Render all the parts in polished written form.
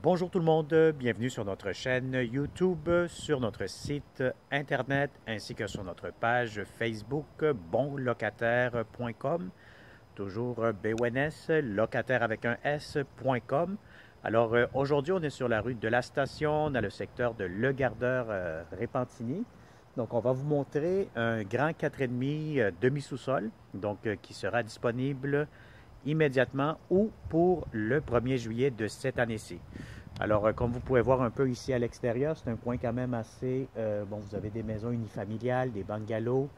Bonjour tout le monde, bienvenue sur notre chaîne YouTube, sur notre site internet ainsi que sur notre page Facebook bonlocataire.com, toujours BONS, locataire avec un S.com. Alors aujourd'hui on est sur la rue de la Station, dans le secteur de Le Gardeur Repentigny. Donc on va vous montrer un grand 4,5 demi-sous-sol, donc qui sera disponible immédiatement ou pour le 1er juillet de cette année-ci. Alors, comme vous pouvez voir un peu ici à l'extérieur, c'est un coin quand même assez... bon, vous avez des maisons unifamiliales, des bungalows,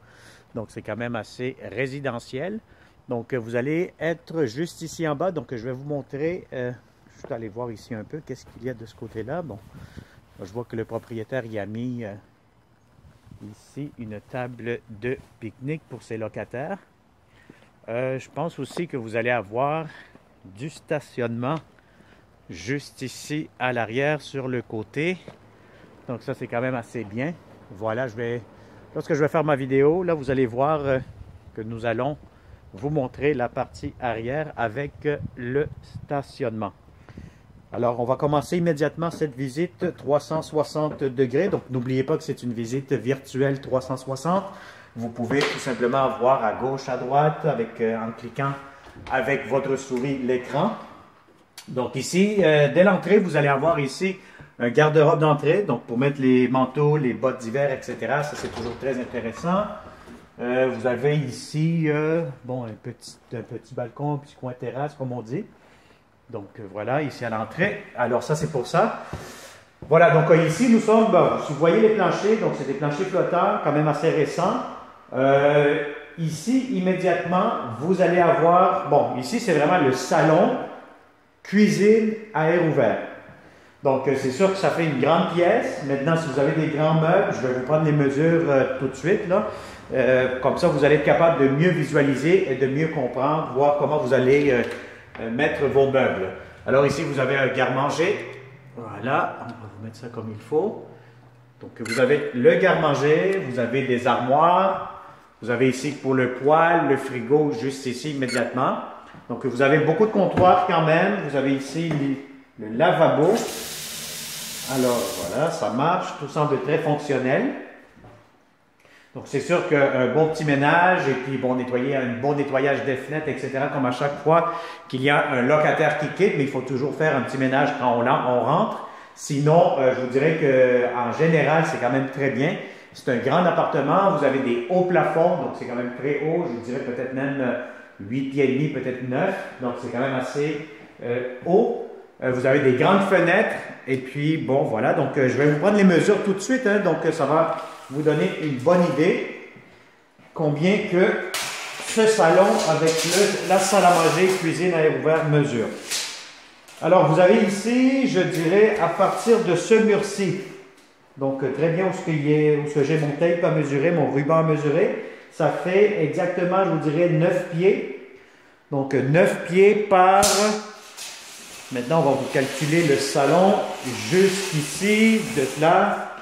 donc c'est quand même assez résidentiel. Donc, vous allez être juste ici en bas, donc je vais vous montrer, je vais aller voir ici un peu, qu'est-ce qu'il y a de ce côté-là. Bon, je vois que le propriétaire y a mis ici une table de pique-nique pour ses locataires. Je pense aussi que vous allez avoir du stationnement juste ici à l'arrière sur le côté. Donc ça c'est quand même assez bien. Voilà, lorsque je vais faire ma vidéo, là vous allez voir que nous allons vous montrer la partie arrière avec le stationnement. Alors on va commencer immédiatement cette visite 360 degrés. Donc n'oubliez pas que c'est une visite virtuelle 360. Vous pouvez tout simplement voir à gauche, à droite, en cliquant avec votre souris l'écran. Donc ici, dès l'entrée, vous allez avoir ici un garde-robe d'entrée, donc pour mettre les manteaux, les bottes d'hiver, etc. Ça, c'est toujours très intéressant. Vous avez ici, bon, un petit balcon, un petit coin terrasse, comme on dit. Donc voilà, ici à l'entrée. Alors ça, c'est pour ça. Voilà, donc ici, nous sommes, si vous voyez les planchers, donc c'est des planchers flottants, quand même assez récents. Ici, immédiatement, vous allez avoir, bon, ici, c'est vraiment le salon, cuisine à air ouvert. Donc, c'est sûr que ça fait une grande pièce. Maintenant, si vous avez des grands meubles, je vais vous prendre les mesures tout de suite, là. Comme ça, vous allez être capable de mieux visualiser et de mieux comprendre, voir comment vous allez mettre vos meubles. Alors ici, vous avez un garde-manger. Voilà, on va vous mettre ça comme il faut. Donc, vous avez le garde-manger, vous avez des armoires. Vous avez ici pour le poêle, le frigo, juste ici immédiatement. Donc, vous avez beaucoup de comptoirs quand même. Vous avez ici le lavabo. Alors, voilà, ça marche. Tout semble très fonctionnel. Donc, c'est sûr qu'un bon petit ménage et puis bon nettoyage des fenêtres, etc. Comme à chaque fois qu'il y a un locataire qui quitte, mais il faut toujours faire un petit ménage quand on rentre. Sinon, je vous dirais qu'en général, c'est quand même très bien. C'est un grand appartement, vous avez des hauts plafonds, donc c'est quand même très haut, je dirais peut-être même 8 pieds et demi, peut-être 9, donc c'est quand même assez haut. Vous avez des grandes fenêtres, et puis bon voilà, donc je vais vous prendre les mesures tout de suite, hein, donc ça va vous donner une bonne idée combien que ce salon avec la salle à manger, cuisine à air ouvert mesure. Alors vous avez ici, je dirais, à partir de ce mur-ci, donc très bien où ce que j'ai mon tape à mesurer, mon ruban à mesurer. Ça fait exactement, je vous dirais, 9 pieds. Donc 9 pieds par... Maintenant, on va vous calculer le salon jusqu'ici, de là.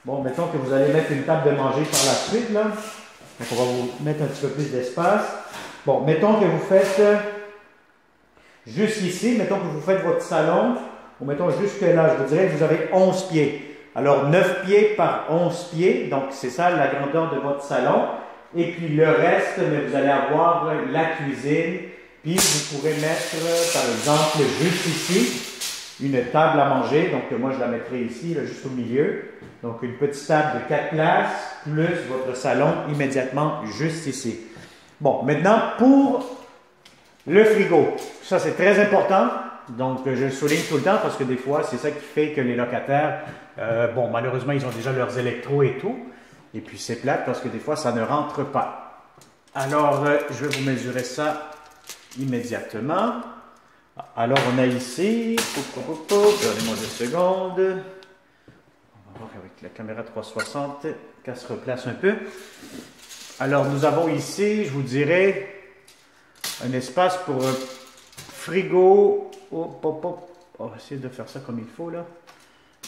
Bon, mettons que vous allez mettre une table de manger par la suite, là. Donc on va vous mettre un petit peu plus d'espace. Bon, mettons que vous faites jusqu'ici, mettons que vous faites votre salon, ou mettons jusque là, je vous dirais que vous avez 11 pieds. Alors, 9 pieds par 11 pieds, donc c'est ça la grandeur de votre salon. Et puis le reste, mais vous allez avoir la cuisine. Puis vous pourrez mettre, par exemple, juste ici, une table à manger. Donc moi, je la mettrai ici, là, juste au milieu. Donc une petite table de 4 places, plus votre salon immédiatement juste ici. Bon, maintenant, pour le frigo. Ça, c'est très important. Donc, je le souligne tout le temps parce que des fois, c'est ça qui fait que les locataires, bon, malheureusement, ils ont déjà leurs électros et tout. Et puis, c'est plate parce que des fois, ça ne rentre pas. Alors, je vais vous mesurer ça immédiatement. Alors, on a ici, donnez-moi 2 secondes. On va voir avec la caméra 360 qu'elle se replace un peu. Alors, nous avons ici, je vous dirais, un espace pour un frigo. On va essayer de faire ça comme il faut, là.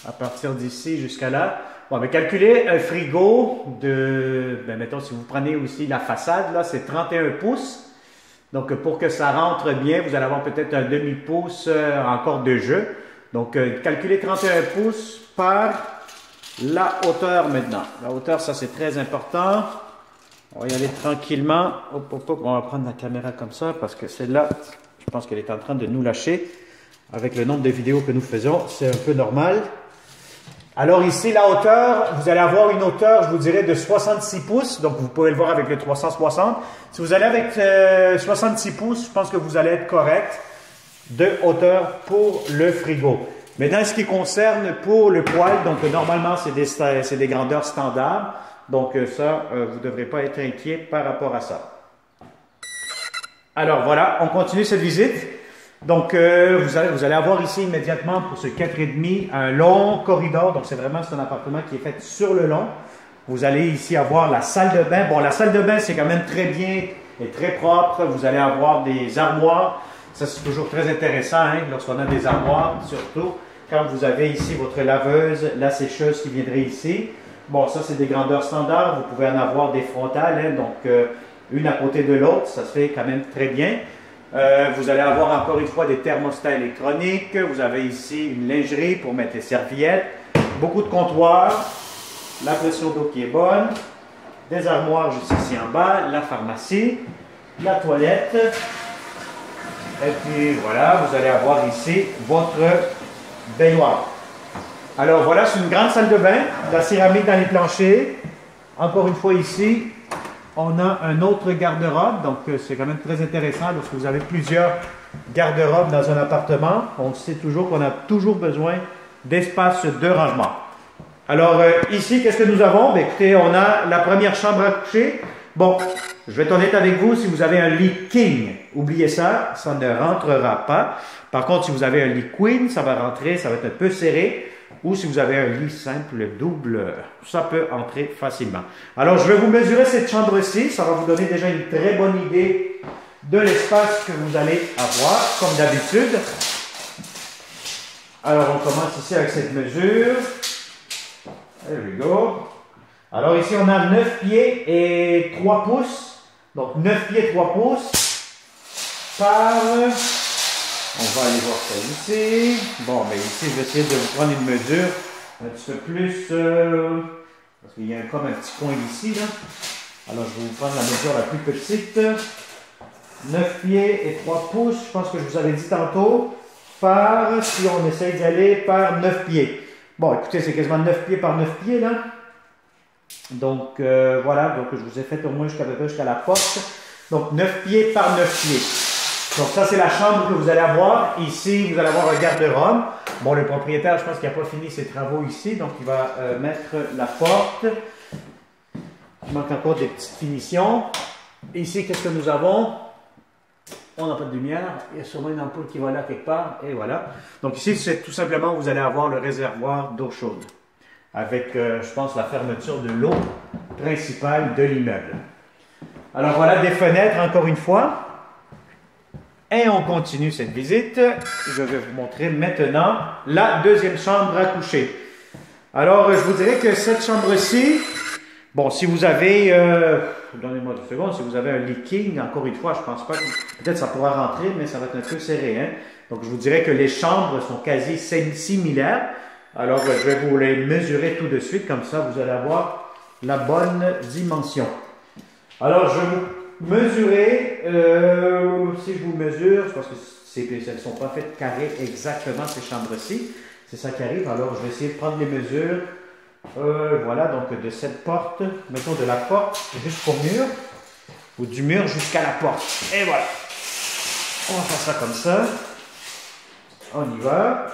À partir d'ici jusqu'à là. Bon, mais calculez un frigo de, mettons, si vous prenez aussi la façade, là, c'est 31 pouces. Donc, pour que ça rentre bien, vous allez avoir peut-être un demi-pouce encore de jeu. Donc, calculez 31 pouces par la hauteur maintenant. La hauteur, ça c'est très important. On va y aller tranquillement. Hop, hop, hop. On va prendre la caméra comme ça parce que celle-là, je pense qu'elle est en train de nous lâcher. Avec le nombre de vidéos que nous faisons, c'est un peu normal. Alors ici, la hauteur, vous allez avoir une hauteur, je vous dirais, de 66 pouces. Donc, vous pouvez le voir avec le 360. Si vous allez avec 66 pouces, je pense que vous allez être correct de hauteur pour le frigo. Maintenant, ce qui concerne pour le poêle, donc normalement, c'est des grandeurs standards. Donc ça, vous ne devrez pas être inquiet par rapport à ça. Alors voilà, on continue cette visite. Donc, vous allez avoir ici immédiatement pour ce 4,5 un long corridor. Donc, c'est un appartement qui est fait sur le long. Vous allez ici avoir la salle de bain. Bon, la salle de bain, c'est quand même très bien et très propre. Vous allez avoir des armoires. Ça, c'est toujours très intéressant, hein, lorsqu'on a des armoires, surtout quand vous avez ici votre laveuse, la sécheuse qui viendrait ici. Bon, ça, c'est des grandeurs standards. Vous pouvez en avoir des frontales, hein, donc une à côté de l'autre. Ça se fait quand même très bien. Vous allez avoir encore une fois des thermostats électroniques. Vous avez ici une lingerie pour mettre les serviettes. Beaucoup de comptoirs. La pression d'eau qui est bonne. Des armoires juste ici en bas. La pharmacie. La toilette. Et puis voilà, vous allez avoir ici votre baignoire. Alors voilà, c'est une grande salle de bain. La céramique dans les planchers. Encore une fois ici, on a un autre garde-robe, donc c'est quand même très intéressant lorsque vous avez plusieurs garde-robes dans un appartement. On sait toujours qu'on a toujours besoin d'espace de rangement. Alors ici, qu'est-ce que nous avons? Bien, écoutez, on a la première chambre à coucher. Bon, je vais être honnête avec vous, si vous avez un lit king, oubliez ça, ça ne rentrera pas. Par contre, si vous avez un lit queen, ça va rentrer, ça va être un peu serré. Ou si vous avez un lit simple, double, ça peut entrer facilement. Alors, je vais vous mesurer cette chambre-ci. Ça va vous donner déjà une très bonne idée de l'espace que vous allez avoir, comme d'habitude. Alors, on commence ici avec cette mesure. There we go. Alors, ici, on a 9 pieds et 3 pouces. Donc, 9 pieds et 3 pouces par... On va aller voir ça ici. Bon, mais ici, je vais essayer de vous prendre une mesure un petit peu plus... parce qu'il y a comme un petit coin ici, là. Alors, je vais vous prendre la mesure la plus petite. 9 pieds et 3 pouces, je pense que je vous avais dit tantôt, par, si on essaye d'y aller, par 9 pieds. Bon, écoutez, c'est quasiment 9 pieds par 9 pieds, là. Donc, voilà, donc je vous ai fait au moins jusqu'à la porte. Donc, 9 pieds par 9 pieds. Donc ça, c'est la chambre que vous allez avoir. Ici, vous allez avoir un garde-robe. Bon, le propriétaire, je pense qu'il n'a pas fini ses travaux ici, donc il va mettre la porte. Il manque encore des petites finitions. Ici, qu'est-ce que nous avons? On n'a pas de lumière. Il y a sûrement une ampoule qui va là quelque part. Et voilà. Donc ici, c'est tout simplement, vous allez avoir le réservoir d'eau chaude. Avec, je pense, la fermeture de l'eau principale de l'immeuble. Alors voilà, des fenêtres, encore une fois. Et on continue cette visite. Je vais vous montrer maintenant la deuxième chambre à coucher. Alors, je vous dirais que cette chambre-ci, bon, si vous avez, donnez-moi 2 secondes, si vous avez un lit king, encore une fois, je pense pas que, peut-être ça pourra rentrer, mais ça va être un peu serré, hein. Donc, je vous dirais que les chambres sont quasi similaires. Alors, je vais vous les mesurer tout de suite, comme ça, vous allez avoir la bonne dimension. Alors, je vous mesurer, si je vous mesure, c'est parce que elles ne sont pas faites carrées exactement ces chambres-ci. C'est ça qui arrive. Alors, je vais essayer de prendre les mesures. Voilà, donc de cette porte, mettons de la porte jusqu'au mur, ou du mur jusqu'à la porte. Et voilà. On va faire ça comme ça. On y va.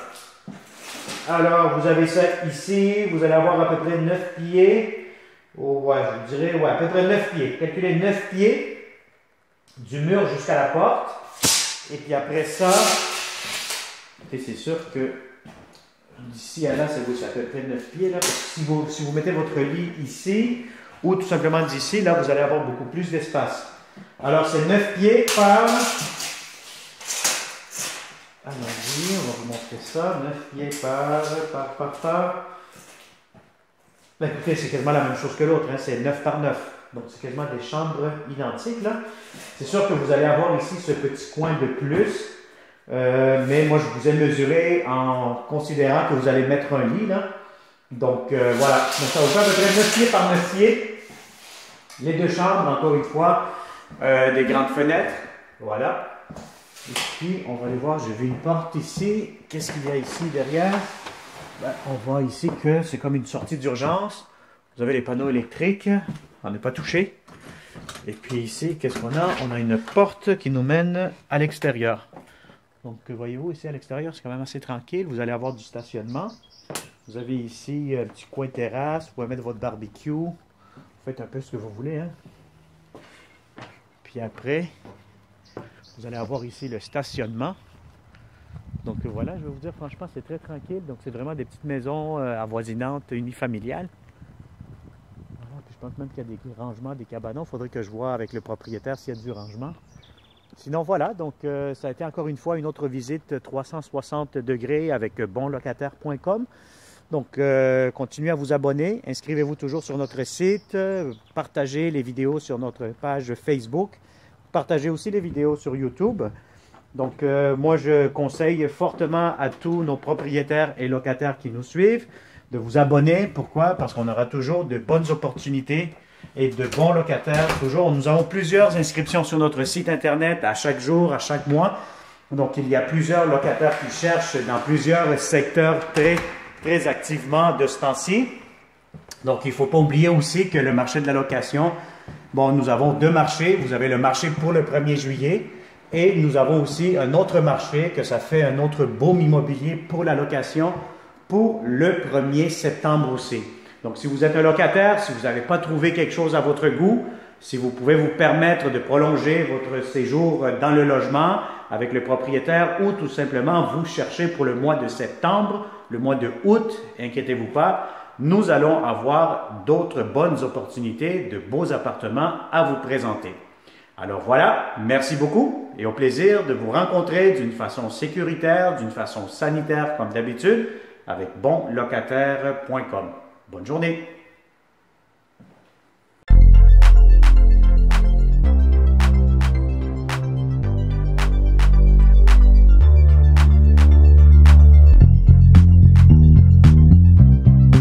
Alors, vous avez ça ici. Vous allez avoir à peu près 9 pieds. Oh, ouais, je vous dirais, ouais, à peu près 9 pieds. Calculez 9 pieds. Du mur jusqu'à la porte. Et puis après ça, c'est sûr que d'ici à là, c'est à peu près 9 pieds. Là, parce que si vous mettez votre lit ici, ou tout simplement d'ici, là, vous allez avoir beaucoup plus d'espace. Alors, c'est 9 pieds par... Allons-y, on va vous montrer ça. 9 pieds par... Ben, écoutez, c'est quasiment la même chose que l'autre. Hein, c'est 9 par 9. Donc, c'est quasiment des chambres identiques, là. C'est sûr que vous allez avoir ici ce petit coin de plus Mais moi, je vous ai mesuré en considérant que vous allez mettre un lit, là. Donc, voilà. Donc, ça vous fait à peu près 9 pieds par 9 pieds. Les deux chambres, encore une fois, des grandes fenêtres. Voilà. Et puis, on va aller voir, j'ai vu une porte ici. Qu'est-ce qu'il y a ici derrière? Ben, on voit ici que c'est comme une sortie d'urgence. Vous avez les panneaux électriques. On n'est pas touché. Et puis ici, qu'est-ce qu'on a? On a une porte qui nous mène à l'extérieur. Donc, voyez-vous, ici à l'extérieur, c'est quand même assez tranquille. Vous allez avoir du stationnement. Vous avez ici un petit coin terrasse. Vous pouvez mettre votre barbecue. Vous faites un peu ce que vous voulez, hein? Puis après, vous allez avoir ici le stationnement. Donc voilà, je vais vous dire, franchement, c'est très tranquille. Donc c'est vraiment des petites maisons avoisinantes, unifamiliales. Voilà, puis je pense même qu'il y a des rangements, des cabanons. Il faudrait que je vois avec le propriétaire s'il y a du rangement. Sinon voilà, donc ça a été encore une fois une autre visite 360 degrés avec bonlocataire.com. Donc continuez à vous abonner, inscrivez-vous toujours sur notre site, partagez les vidéos sur notre page Facebook, partagez aussi les vidéos sur YouTube. Donc, moi, je conseille fortement à tous nos propriétaires et locataires qui nous suivent de vous abonner. Pourquoi? Parce qu'on aura toujours de bonnes opportunités et de bons locataires. Toujours, nous avons plusieurs inscriptions sur notre site Internet à chaque jour, à chaque mois. Donc, il y a plusieurs locataires qui cherchent dans plusieurs secteurs très activement de ce temps-ci. Donc, il ne faut pas oublier aussi que le marché de la location, bon, nous avons deux marchés. Vous avez le marché pour le 1er juillet. Et nous avons aussi un autre marché, que ça fait un autre boom immobilier pour la location pour le 1er septembre aussi. Donc, si vous êtes un locataire, si vous n'avez pas trouvé quelque chose à votre goût, si vous pouvez vous permettre de prolonger votre séjour dans le logement avec le propriétaire ou tout simplement vous cherchez pour le mois de septembre, le mois de août, inquiétez-vous pas, nous allons avoir d'autres bonnes opportunités, de beaux appartements à vous présenter. Alors voilà, merci beaucoup et au plaisir de vous rencontrer d'une façon sécuritaire, d'une façon sanitaire comme d'habitude avec bonlocataire.com. Bonne journée!